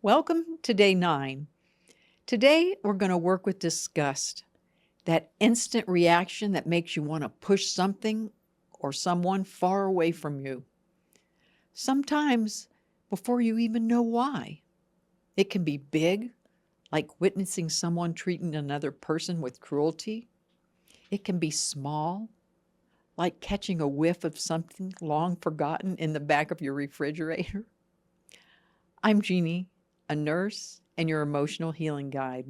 Welcome to day 9. Today, we're going to work with disgust, that instant reaction that makes you want to push something or someone far away from you. Sometimes before you even know why. It can be big, like witnessing someone treating another person with cruelty. It can be small, like catching a whiff of something long forgotten in the back of your refrigerator. I'm Jeanne, a nurse and your emotional healing guide.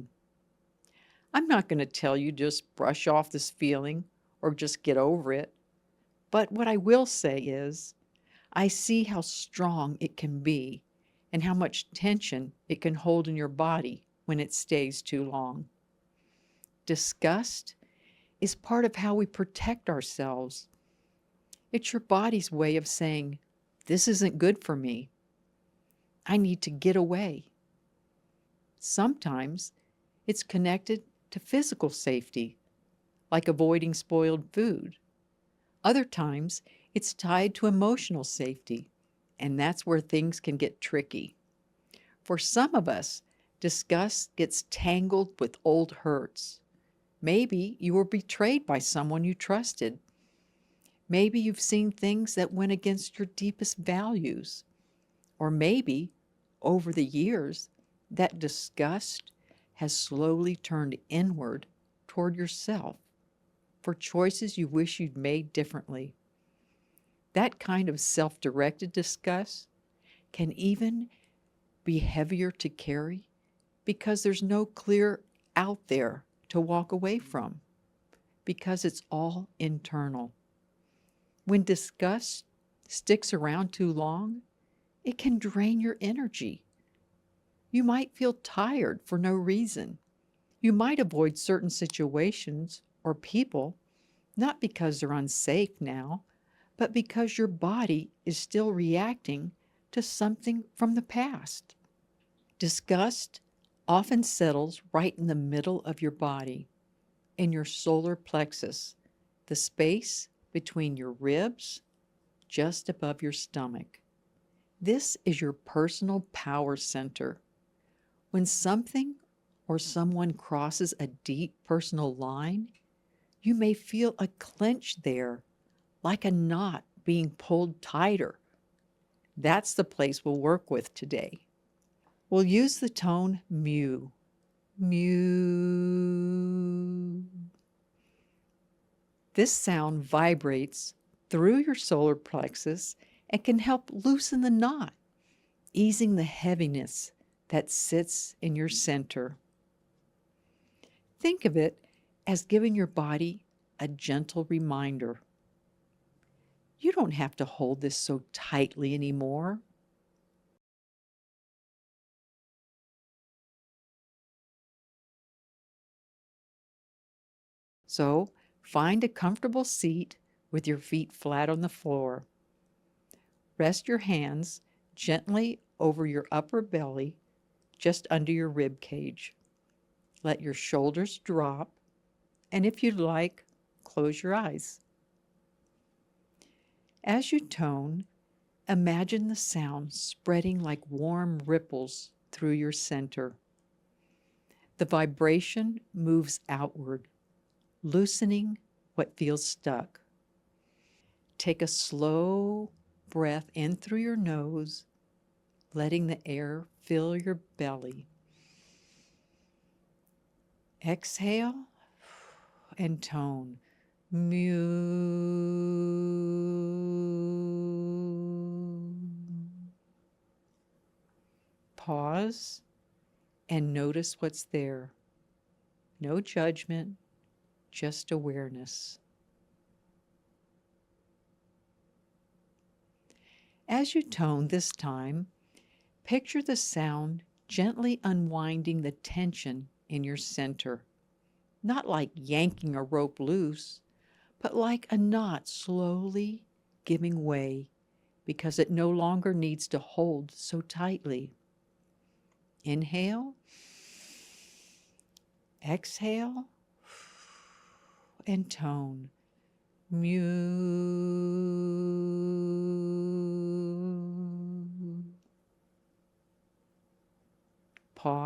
I'm not going to tell you just brush off this feeling or just get over it. But what I will say is, I see how strong it can be and how much tension it can hold in your body when it stays too long. Disgust is part of how we protect ourselves. It's your body's way of saying, this isn't good for me. I need to get away. Sometimes it's connected to physical safety, like avoiding spoiled food. Other times, it's tied to emotional safety, and that's where things can get tricky. For some of us, disgust gets tangled with old hurts. Maybe you were betrayed by someone you trusted. Maybe you've seen things that went against your deepest values. Or maybe, over the years, that disgust has slowly turned inward toward yourself for choices you wish you'd made differently. That kind of self-directed disgust can even be heavier to carry because there's no clear out there to walk away from, because it's all internal. When disgust sticks around too long, it can drain your energy. You might feel tired for no reason. You might avoid certain situations or people, not because they're unsafe now, but because your body is still reacting to something from the past. Disgust often settles right in the middle of your body, in your solar plexus, the space between your ribs, just above your stomach. This is your personal power center. When something or someone crosses a deep personal line, you may feel a clench there, like a knot being pulled tighter. That's the place we'll work with today. We'll use the tone mu. Mu. This sound vibrates through your solar plexus and can help loosen the knot, easing the heaviness that sits in your center. Think of it as giving your body a gentle reminder. You don't have to hold this so tightly anymore. So, find a comfortable seat with your feet flat on the floor. Rest your hands gently over your upper belly, just under your rib cage. Let your shoulders drop, and if you'd like, close your eyes. As you tone, imagine the sound spreading like warm ripples through your center. The vibration moves outward, loosening what feels stuck. Take a slow breath in through your nose, letting the air fill your belly. Exhale and tone. Mu. Pause and notice what's there. No judgment, just awareness. As you tone this time, picture the sound gently unwinding the tension in your center, not like yanking a rope loose, but like a knot slowly giving way because it no longer needs to hold so tightly. Inhale, exhale, and tone. Mu.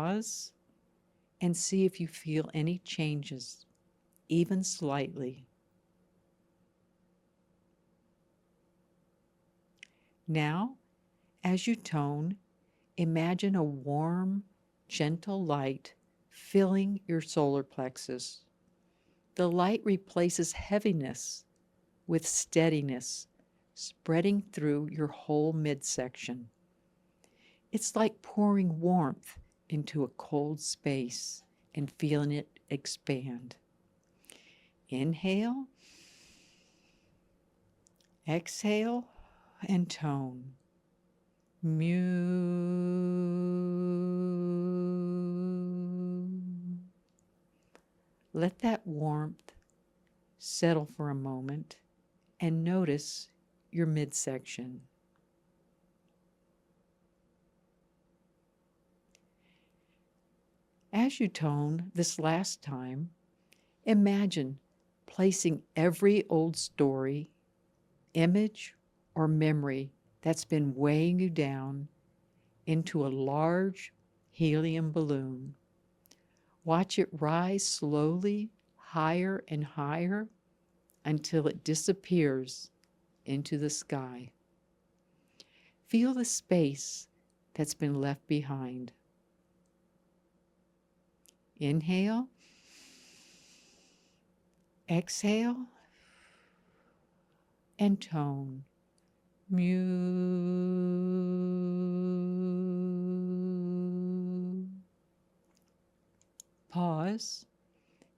pause and see if you feel any changes, even slightly. Now, as you tone, imagine a warm, gentle light filling your solar plexus. The light replaces heaviness with steadiness, spreading through your whole midsection. It's like pouring warmth into a cold space and feeling it expand. Inhale, exhale, and tone. Mu. Let that warmth settle for a moment and notice your midsection. As you tone this last time, imagine placing every old story, image, or memory that's been weighing you down into a large helium balloon. Watch it rise slowly higher and higher until it disappears into the sky. Feel the space that's been left behind. Inhale, exhale, and tone. Mu. Pause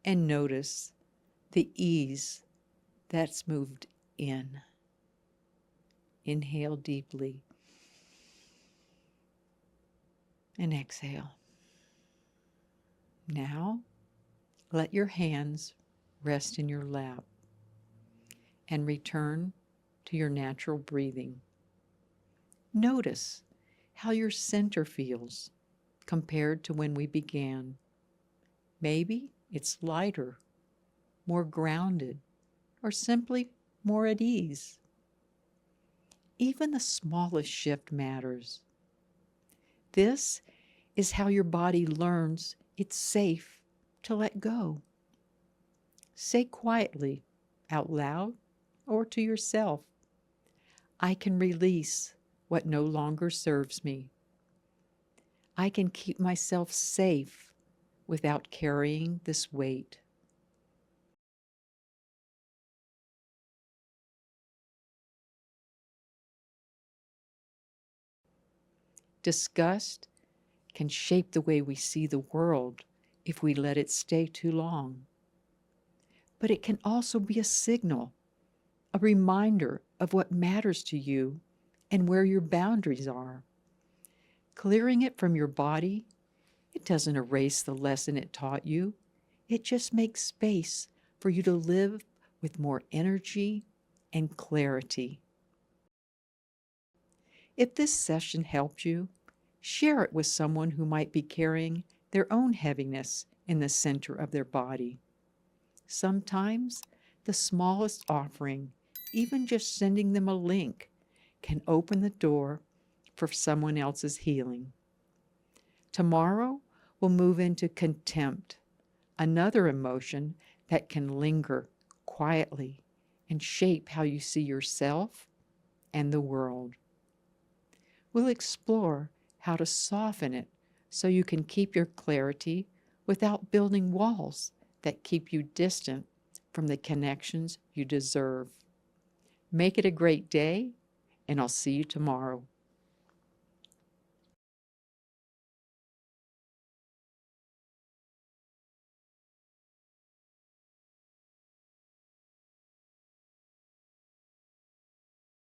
and notice the ease that's moved in. Inhale deeply and exhale. Now, let your hands rest in your lap and return to your natural breathing. Notice how your center feels compared to when we began. Maybe it's lighter, more grounded, or simply more at ease. Even the smallest shift matters. This is how your body learns it's safe to let go. Say quietly, out loud, or to yourself, I can release what no longer serves me. I can keep myself safe without carrying this weight. Disgust can shape the way we see the world if we let it stay too long. But it can also be a signal, a reminder of what matters to you and where your boundaries are. Clearing it from your body, it doesn't erase the lesson it taught you. It just makes space for you to live with more energy and clarity. If this session helped you, share it with someone who might be carrying their own heaviness in the center of their body. Sometimes the smallest offering, even just sending them a link, can open the door for someone else's healing. Tomorrow, we'll move into contempt, another emotion that can linger quietly and shape how you see yourself and the world. We'll explore how to soften it so you can keep your clarity without building walls that keep you distant from the connections you deserve. Make it a great day, and I'll see you tomorrow.